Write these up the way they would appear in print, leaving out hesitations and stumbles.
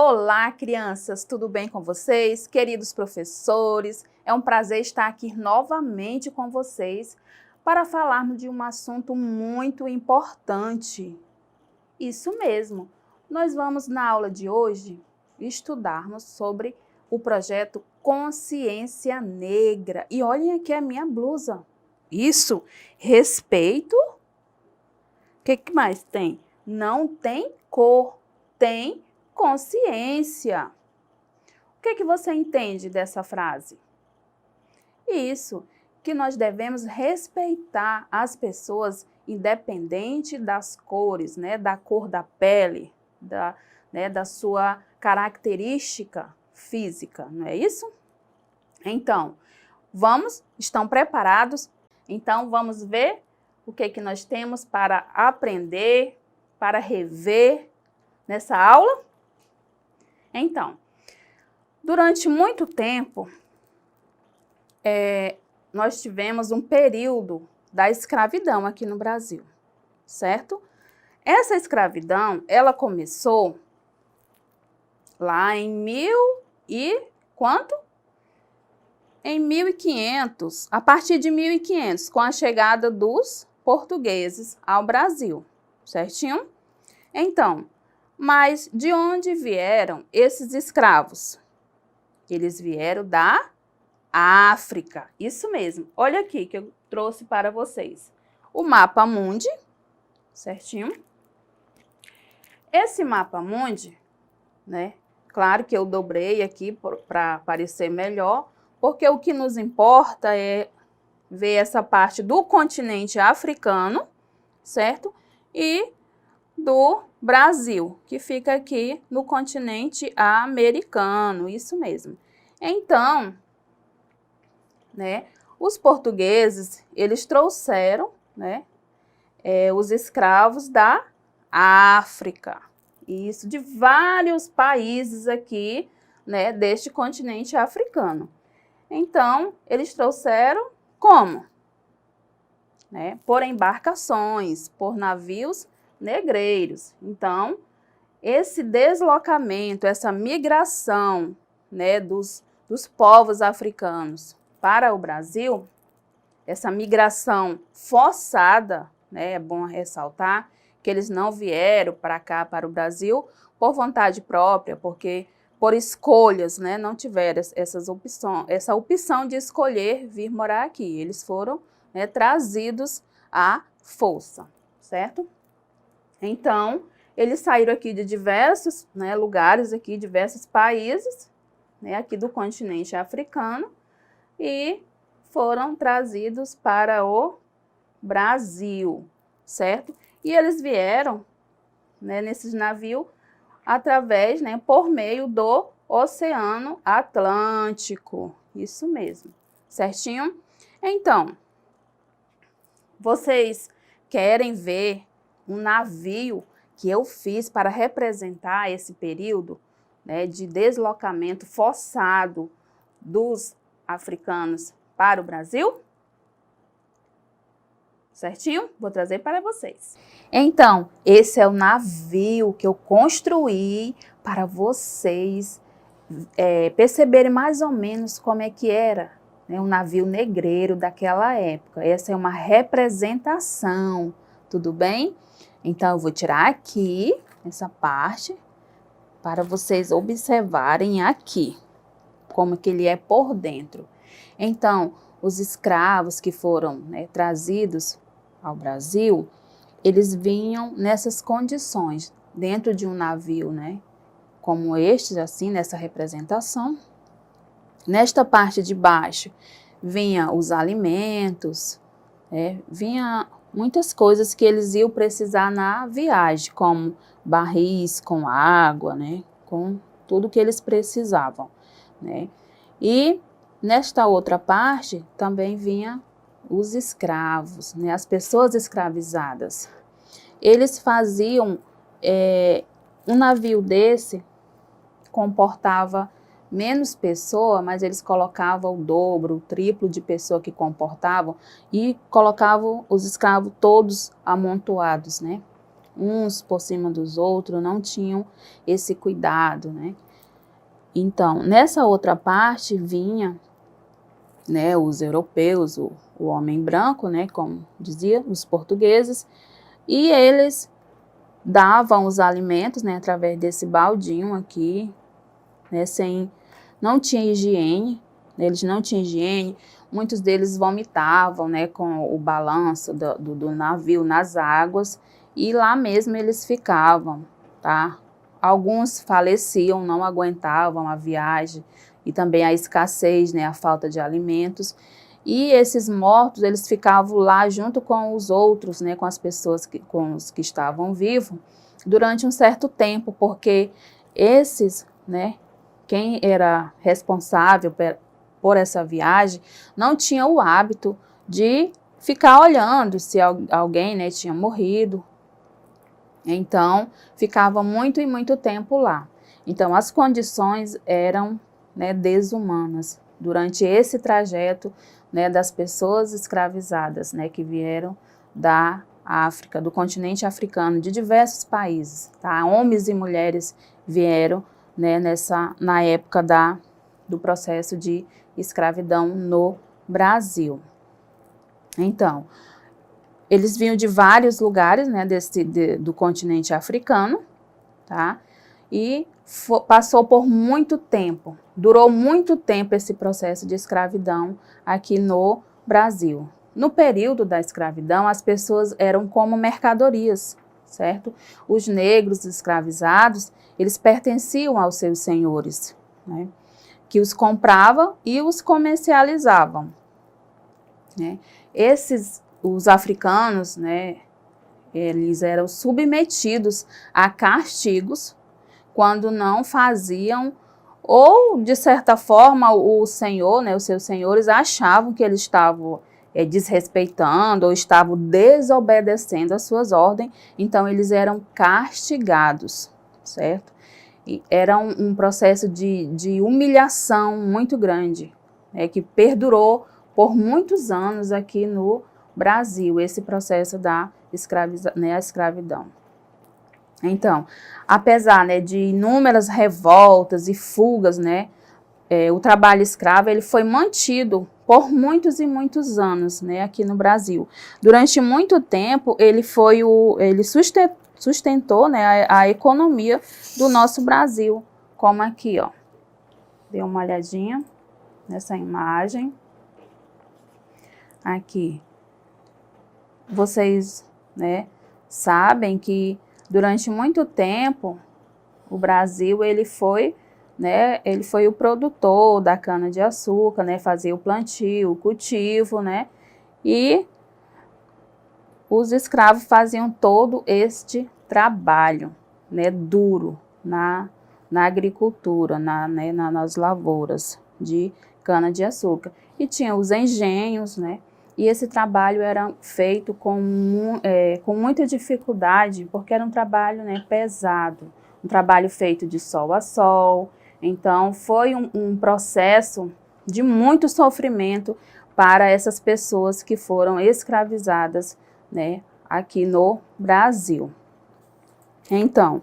Olá, crianças! Tudo bem com vocês? Queridos professores, é um prazer estar aqui novamente com vocês para falarmos de um assunto muito importante. Isso mesmo, nós vamos na aula de hoje estudarmos sobre o projeto Consciência Negra. E olhem aqui a minha blusa. Isso, respeito. O que mais tem? Não tem cor, tem consciência. O que você entende dessa frase? Isso, que nós devemos respeitar as pessoas independente das cores, né, da cor da pele, da sua característica física, não é isso? Então, estão preparados? Então, vamos ver o que nós temos para aprender, para rever nessa aula? Então, durante muito tempo, nós tivemos um período da escravidão aqui no Brasil, certo? Essa escravidão, ela começou lá em Em 1500, a partir de 1500, com a chegada dos portugueses ao Brasil, certinho? Então, mas de onde vieram esses escravos? Eles vieram da África, isso mesmo. Olha aqui que eu trouxe para vocês. O mapa mundi, certinho? Esse mapa mundi, né? Claro que eu dobrei aqui para parecer melhor, porque o que nos importa é ver essa parte do continente africano, certo? E do Brasil, que fica aqui no continente americano, isso mesmo. Então, né, os portugueses, eles trouxeram, né, os escravos da África, isso, de vários países aqui, né, deste continente africano. Então, eles trouxeram como? Né, por embarcações, por navios negreiros. Então, esse deslocamento, essa migração, né, dos povos africanos para o Brasil, essa migração forçada, né, é bom ressaltar que eles não vieram para cá, para o Brasil, por vontade própria, porque por escolhas, né, não tiveram essa opção de escolher vir morar aqui. Eles foram, né, trazidos à força, certo? Então, eles saíram aqui de diversos, né, lugares, aqui, diversos países, né, aqui do continente africano, e foram trazidos para o Brasil, certo? E eles vieram, né, nesses navios através, né, por meio do Oceano Atlântico, isso mesmo, certinho? Então, vocês querem ver um navio que eu fiz para representar esse período, né, de deslocamento forçado dos africanos para o Brasil? Certinho? Vou trazer para vocês. Então, esse é o navio que eu construí para vocês perceberem mais ou menos como é que era, né, um navio negreiro daquela época. Essa é uma representação, tudo bem? Então, eu vou tirar aqui essa parte para vocês observarem aqui como que ele é por dentro. Então, os escravos que foram, né, trazidos ao Brasil, eles vinham nessas condições, dentro de um navio, né, como este, assim, nessa representação. Nesta parte de baixo, vinha os alimentos, vinha muitas coisas que eles iam precisar na viagem, como barris com água, né, com tudo que eles precisavam, né. E nesta outra parte também vinha os escravos, né, as pessoas escravizadas. Eles faziam, um navio desse comportava menos pessoa, mas eles colocavam o dobro, o triplo de pessoa que comportavam e colocavam os escravos todos amontoados, né, uns por cima dos outros, não tinham esse cuidado, né? Então, nessa outra parte vinha, né, os europeus, o homem branco, né, como dizia, os portugueses, e eles davam os alimentos, né, através desse baldinho aqui, né, não tinha higiene, eles não tinham higiene, muitos deles vomitavam, né, com o balanço do navio nas águas, e lá mesmo eles ficavam, tá? Alguns faleciam, não aguentavam a viagem, e também a escassez, né, a falta de alimentos, e esses mortos, eles ficavam lá junto com os outros, né, com as pessoas, com os que estavam vivos, durante um certo tempo, porque esses, né, quem era responsável por essa viagem não tinha o hábito de ficar olhando se alguém, né, tinha morrido. Então, ficava muito e muito tempo lá. Então, as condições eram, né, desumanas durante esse trajeto, né, das pessoas escravizadas, né, que vieram da África, do continente africano, de diversos países, tá? Homens e mulheres vieram, né, na época do processo de escravidão no Brasil. Então, eles vinham de vários lugares, né, do continente africano, tá? E passou por muito tempo, durou muito tempo esse processo de escravidão aqui no Brasil. No período da escravidão, as pessoas eram como mercadorias, certo? Os negros escravizados, eles pertenciam aos seus senhores, né, que os compravam e os comercializavam, né? Os africanos, né, eles eram submetidos a castigos quando não faziam, ou de certa forma o senhor, né, os seus senhores achavam que eles estavam desrespeitando ou estavam desobedecendo as suas ordens, então eles eram castigados, certo? E era um processo de humilhação muito grande, né, que perdurou por muitos anos aqui no Brasil, esse processo da escravidão. Então, apesar, né, de inúmeras revoltas e fugas, né, o trabalho escravo ele foi mantido por muitos e muitos anos, né, aqui no Brasil. Durante muito tempo, ele sustentou, né, a economia do nosso Brasil, como aqui, ó. Dê uma olhadinha nessa imagem. Aqui. Vocês, né, sabem que durante muito tempo o Brasil ele foi o produtor da cana-de-açúcar, né, fazia o plantio, o cultivo, né, e os escravos faziam todo este trabalho, né, duro na agricultura, nas lavouras de cana-de-açúcar. E tinha os engenhos, né, e esse trabalho era feito com muita dificuldade, porque era um trabalho, né, pesado, um trabalho feito de sol a sol. Então, foi um processo de muito sofrimento para essas pessoas que foram escravizadas, né, aqui no Brasil. Então,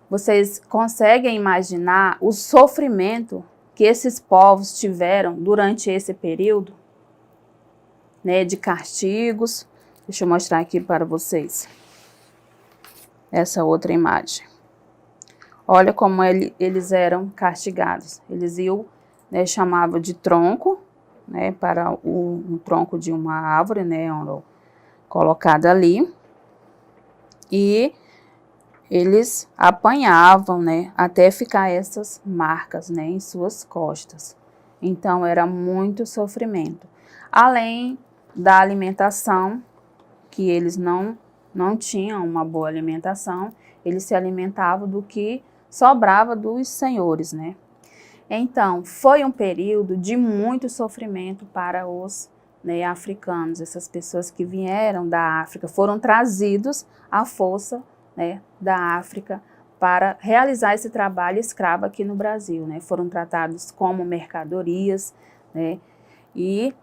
vocês conseguem imaginar o sofrimento que esses povos tiveram durante esse período, né, de castigos? Deixa eu mostrar aqui para vocês essa outra imagem. Olha como eles eram castigados. Eles iam, né, chamavam de tronco, né, para um tronco de uma árvore, né, colocado ali, e eles apanhavam, né, até ficar essas marcas, né, em suas costas. Então era muito sofrimento. Além da alimentação, que eles não tinham uma boa alimentação, eles se alimentavam do que sobrava dos senhores, né? Então, foi um período de muito sofrimento para os, né, africanos, essas pessoas que vieram da África, foram trazidos à força, né, da África para realizar esse trabalho escravo aqui no Brasil, né? Foram tratados como mercadorias, né? E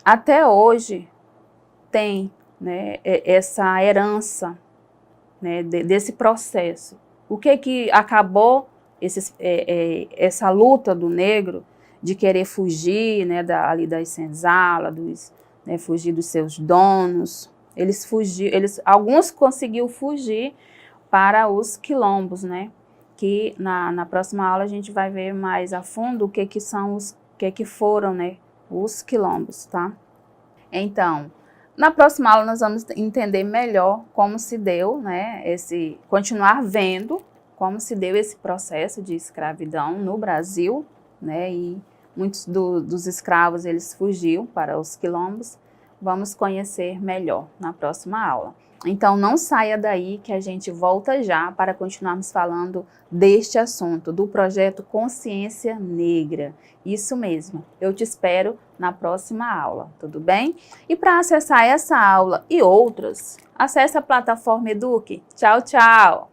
até hoje tem, né, essa herança né, desse processo. O que acabou essa luta do negro de querer fugir, né, ali das senzalas, né, fugir dos seus donos. Alguns conseguiram fugir para os quilombos, né? Que na próxima aula a gente vai ver mais a fundo o que foram, né, os quilombos, tá? Então, na próxima aula nós vamos entender melhor como se deu, né, continuar vendo como se deu esse processo de escravidão no Brasil, né, e muitos dos escravos eles fugiam para os quilombos. Vamos conhecer melhor na próxima aula. Então não saia daí que a gente volta já para continuarmos falando deste assunto, do projeto Consciência Negra. Isso mesmo, eu te espero na próxima aula, tudo bem? E para acessar essa aula e outras, acesse a plataforma Eduque. Tchau, tchau!